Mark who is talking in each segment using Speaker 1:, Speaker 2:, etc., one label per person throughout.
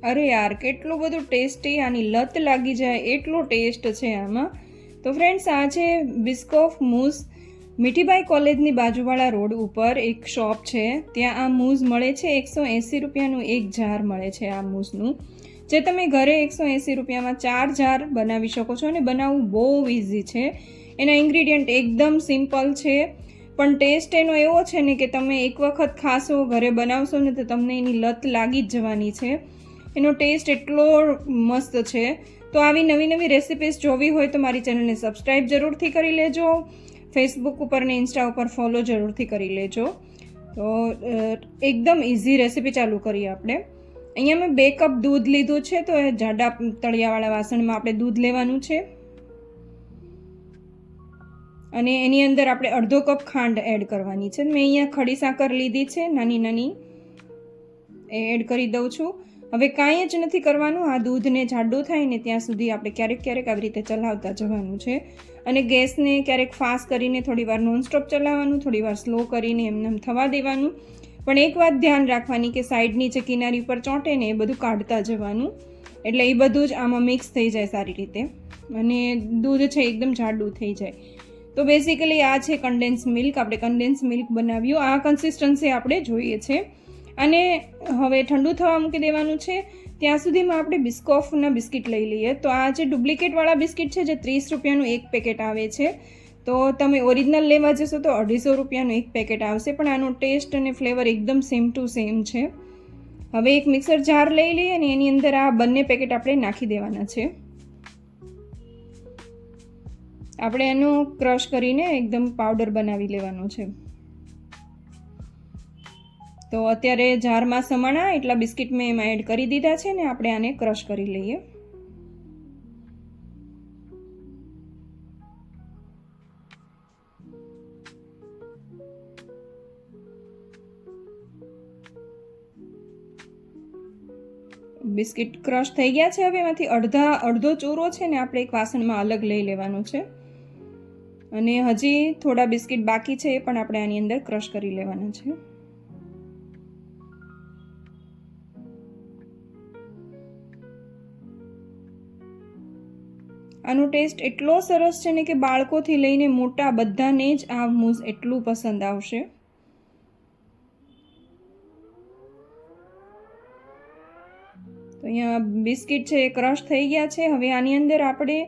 Speaker 1: અરે યાર, કેટલું બધું ટેસ્ટી, આની લત લાગી જાય એટલો ટેસ્ટ છે આમાં. તો ફ્રેન્ડ્સ, આ છે બિસ્કોફ મૂઝ. મીઠીબાઈ કોલેજની બાજુવાળા રોડ ઉપર એક શોપ છે, ત્યાં આ મૂઝ મળે છે. 180 રૂપિયાનું એક જાર મળે છે આ મૂઝનું, જે તમે ઘરે 180 રૂપિયામાં 4 જાર બનાવી શકો છો. અને બનાવવું બહુ ઇઝી છે. એના ઇન્ગ્રીડિયન્ટ એકદમ સિમ્પલ છે, પણ ટેસ્ટ એનો એવો છે ને કે તમે એક વખત ખાશો, ઘરે બનાવશો ને તો તમને એની લત લાગી જ જવાની છે. એનો ટેસ્ટ એટલો મસ્ત છે. તો આવી નવી નવી રેસિપીસ જોવી હોય તો મારી ચેનલને સબસ્ક્રાઈબ જરૂરથી કરી લેજો. ફેસબુક ઉપર ને ઇન્સ્ટા ઉપર ફોલો જરૂરથી કરી લેજો. તો એકદમ ઇઝી રેસિપી ચાલુ કરીએ આપણે. અહીંયા મેં 2 કપ દૂધ લીધું છે. તો એ જાડા તળિયાવાળા વાસણમાં આપણે દૂધ લેવાનું છે. અને એની અંદર આપણે અડધો કપ ખાંડ એડ કરવાની છે. મેં અહીંયા ખડી સાકર લીધી છે, નાની નાની, એ એડ કરી દઉં છું. હવે કાંઈ જ નથી કરવાનું. આ દૂધને જાડું થાય ને ત્યાં સુધી આપણે ક્યારેક ક્યારેક આવી રીતે ચલાવતા જવાનું છે. અને ગેસને ક્યારેક ફાસ્ટ કરીને થોડીવાર નોનસ્ટોપ ચલાવવાનું, થોડીવાર સ્લો કરીને એમને થવા દેવાનું. પણ એક વાત ધ્યાન રાખવાની કે સાઈડની જે કિનારી ઉપર ચોંટે ને એ બધું કાઢતા જવાનું, એટલે એ બધું જ આમાં મિક્સ થઈ જાય સારી રીતે અને દૂધ છે એકદમ જાડું થઈ જાય. તો બેઝિકલી આ છે કન્ડેન્સ મિલ્ક. આપણે કન્ડેન્સ મિલ્ક બનાવ્યું, આ કન્સિસ્ટન્સી આપણે જોઈએ છે. અને હવે ઠંડુ થવા મૂકી દેવાનું છે. ત્યાં સુધીમાં આપણે બિસ્કોફના બિસ્કિટ લઈ લઈએ. તો આ જે ડુપ્લિકેટવાળા બિસ્કિટ છે, જે 30 રૂપિયાનું એક પેકેટ આવે છે, તો તમે ઓરિજિનલ લેવા જશો તો 250 રૂપિયાનું એક પેકેટ આવશે. પણ આનો ટેસ્ટ અને ફ્લેવર એકદમ સેમ ટુ સેમ છે. હવે એક મિક્સર જાર લઈ લઈએ અને એની અંદર આ બંને પેકેટ આપણે નાખી દેવાના છે. આપણે એનો ક્રશ કરીને એકદમ પાવડર બનાવી લેવાનો છે. તો અત્યારે જારમાં સમાણા એટલા બિસ્કિટ મેં એમાં એડ કરી દીધા છે ને આપણે આને ક્રશ કરી લઈએ. બિસ્કિટ ક્રશ થઈ ગયા છે. હવે એમાંથી અડધો ચૂરો છે ને આપણે એક વાસણમાં અલગ લઈ લેવાનો છે. અને હજી થોડા બિસ્કિટ બાકી છે, એ પણ આપણે આની અંદર ક્રશ કરી લેવાના છે. આનો ટેસ્ટ એટલો સરસ છે ને કે બાળકોથી લઈને મોટા બધાને જ આ મૂઝ એટલું પસંદ આવશે. તો અહીંયા બિસ્કિટ છે એ ક્રશ થઈ ગયા છે. હવે આની અંદર આપણે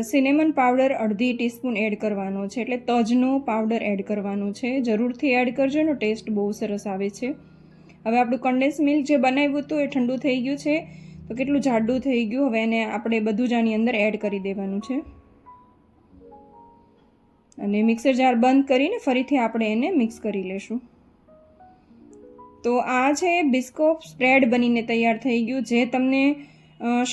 Speaker 1: સિનેમન પાવડર અડધી ટીસ્પૂન એડ કરવાનો છે, એટલે તજનો પાવડર એડ કરવાનો છે. જરૂરથી એડ કરજો, એનો ટેસ્ટ બહુ સરસ આવે છે. હવે આપણું કન્ડેન્સ મિલ્ક જે બનાવ્યું હતું એ ઠંડુ થઈ ગયું છે. તો કેટલું જાડું થઈ ગયું. હવે એને આપણે બધું જ આની અંદર એડ કરી દેવાનું છે. અને મિક્સર જાર બંધ કરીને ફરીથી આપણે એને મિક્સ કરી લેશું. તો આ છે બિસ્કોફ સ્પ્રેડ બનીને તૈયાર થઈ ગયું, જે તમને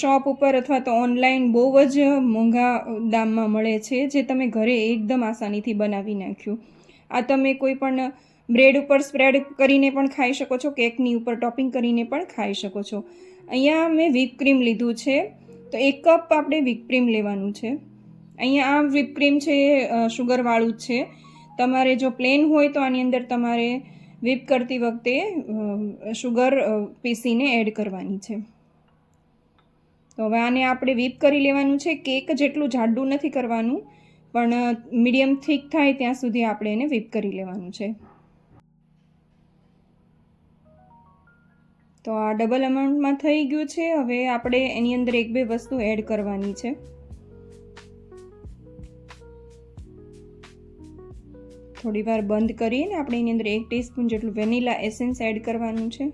Speaker 1: શોપ ઉપર અથવા તો ઓનલાઈન બહુ જ મોંઘા દામમાં મળે છે, જે તમે ઘરે એકદમ આસાનીથી બનાવી નાખ્યું. આ તમે કોઈ પણ બ્રેડ ઉપર સ્પ્રેડ કરીને પણ ખાઈ શકો છો, કેકની ઉપર ટોપિંગ કરીને પણ ખાઈ શકો છો. અહીંયા મેં વ્હીપ ક્રીમ લીધું છે. તો 1 કપ આપણે વ્હીપ ક્રીમ લેવાનું છે. અહીંયા આ વ્હીપ ક્રીમ છે શુગરવાળું જ છે. તમારે જો પ્લેન હોય તો આની અંદર તમારે વ્હીપ કરતી વખતે શુગર પીસીને એડ કરવાની છે. તો હવે આને આપણે વ્હીપ કરી લેવાનું છે. કેક જેટલું જાડું નથી કરવાનું, પણ મીડિયમ થીક થાય ત્યાં સુધી આપણે એને વ્હીપ કરી લેવાનું છે. તો આ ડબલ અમાઉન્ટમાં થઈ ગયું છે. હવે આપણે એની અંદર 1-2 વસ્તુ એડ કરવાની છે. થોડી વાર બંધ કરીને આપણે એની અંદર 1 ટીસ્પૂન જેટલું વેનીલા એસેન્સ એડ કરવાનું છે.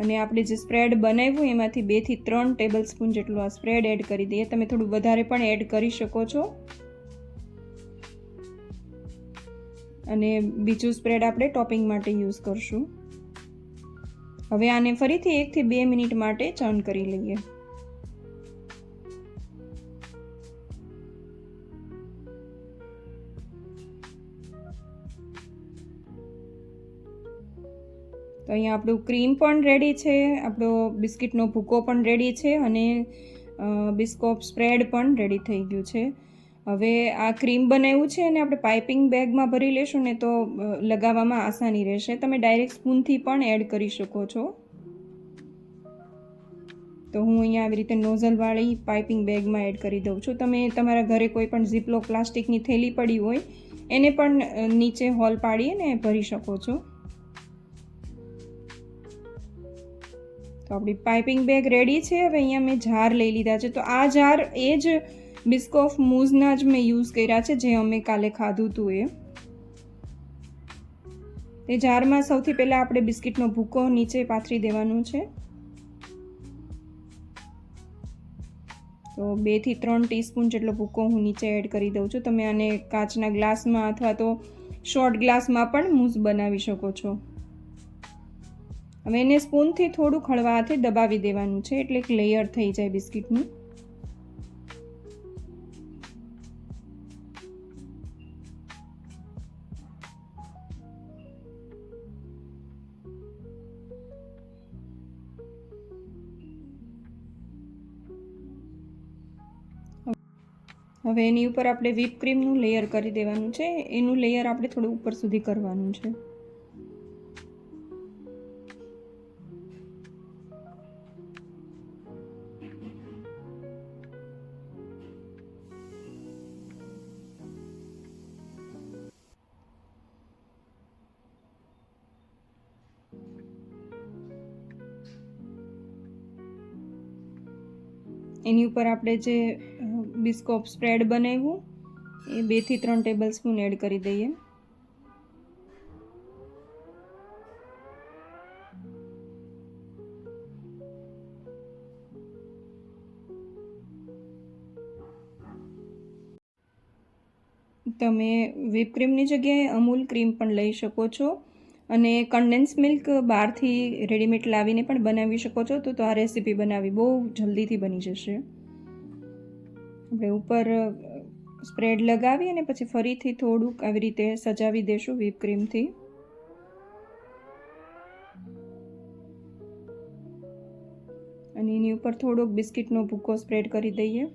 Speaker 1: અને આપણે જે સ્પ્રેડ બનાવ્યું એમાંથી 2 થી 3 ટેબલ સ્પૂન જેટલું આ સ્પ્રેડ એડ કરી દઈએ. તમે થોડું વધારે પણ એડ કરી શકો છો. અને બીજું સ્પ્રેડ આપણે ટોપિંગ માટે યુઝ કરશું. હવે આને ફરીથી 1 થી 2 મિનિટ માટે ચર્ન કરી લઈએ. તો અહીંયા આપણું ક્રીમ પણ રેડી છે, આપણો બિસ્કિટનો ભૂકો પણ રેડી છે, અને બિસ્કોફ સ્પ્રેડ પણ રેડી થઈ ગયું છે. હવે આ ક્રીમ બનાવ્યું છે અને આપણે પાઇપિંગ બેગમાં ભરી લેશું ને તો લગાવવામાં આસાની રહેશે. તમે ડાયરેક્ટ સ્પૂનથી પણ એડ કરી શકો છો. તો હું અહીંયા આવી રીતે નોઝલવાળી પાઇપિંગ બેગમાં એડ કરી દઉં છું. તમે તમારા ઘરે કોઈ પણ ઝીપલોક પ્લાસ્ટિકની થેલી પડી હોય એને પણ નીચે હોલ પાડીને ભરી શકો છો. તો આપણી પાઇપિંગ બેગ રેડી છે. હવે અહીંયા મેં જાર લઈ લીધા છે. તો આ જાર એ જ બિસ્કોફ મૂઝના જ મેં યુઝ કર્યા છે જે અમે કાલે ખાધું હતું એ જારમાં સૌથી પહેલાં આપણે બિસ્કિટનો ભૂકો નીચે પાથરી દેવાનું છે. તો 2 થી 3 ટીસ્પૂન જેટલો ભૂકો હું નીચે એડ કરી દઉં છું. તમે આને કાચના ગ્લાસમાં અથવા તો શોર્ટ ગ્લાસમાં પણ મૂઝ બનાવી શકો છો. હવે એને સ્પૂનથી થોડુંક હળવા હાથે દબાવી દેવાનું છે એટલે એક લેયર થઈ જાય બિસ્કિટનું. હવે એની ઉપર આપણે વ્હીપ ક્રીમનું લેયર કરી દેવાનું છે. એનું લેયર આપણે થોડું ઉપર સુધી કરવાનું છે. એની ઉપર આપણે જે બિસ્કોપ સ્પ્રેડ બનાવ્યું એ 2 થી 3 ટેબલ સ્પૂન એડ કરી દઈએ. તમે વ્હીપ ક્રીમની જગ્યાએ અમૂલ ક્રીમ પણ લઈ શકો છો અને કન્ડેન્સ મિલ્ક બહારથી રેડીમેડ લાવીને પણ બનાવી શકો છો. તો આ રેસીપી બનાવી બહુ જલ્દીથી બની જશે. આપણે ઉપર સ્પ્રેડ લગાવી અને પછી ફરીથી થોડુંક આવી રીતે સજાવી દેશું વ્હીપ ક્રીમથી. અને એની ઉપર થોડોક બિસ્કિટનો ભૂકો સ્પ્રેડ કરી દઈએ.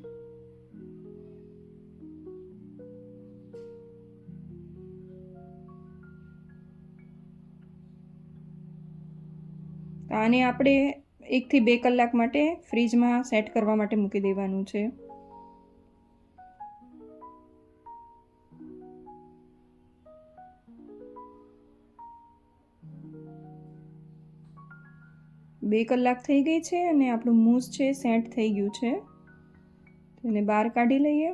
Speaker 1: આને આપણે 1 થી 2 કલાક માટે ફ્રીજમાં સેટ કરવા માટે મૂકી દેવાનું છે. બે કલાક થઈ ગઈ છે અને આપણું મૂસ છે સેટ થઈ ગયું છે. તો એને બહાર કાઢી લઈએ.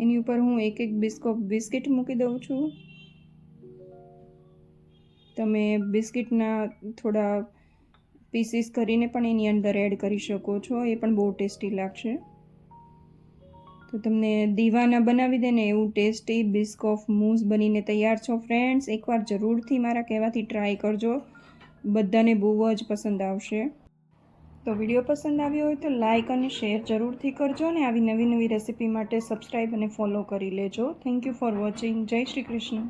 Speaker 1: એની ઉપર હું એક બિસ્કિટ મૂકી દઉં છું. તમે બિસ્કિટના થોડા પીસીસ કરીને પણ એની અંદર એડ કરી શકો છો. એ પણ બહુ ટેસ્ટી લાગશે. તો તમને દીવાના બનાવી દે ને એવું ટેસ્ટી બિસ્કોફ મૂઝ બનીને તૈયાર છો ફ્રેન્ડ્સ. એકવાર જરૂરથી મારા કહેવાથી ટ્રાય કરજો. બધાને બહુ જ પસંદ આવશે. તો વિડીયો પસંદ આવ્યો હોય તો લાઇક અને શેર જરૂરથી કરજો અને આવી નવી રેસીપી માટે સબસ્ક્રાઈબ અને ફોલો કરી લેજો. Thank you for watching. જય શ્રી કૃષ્ણ.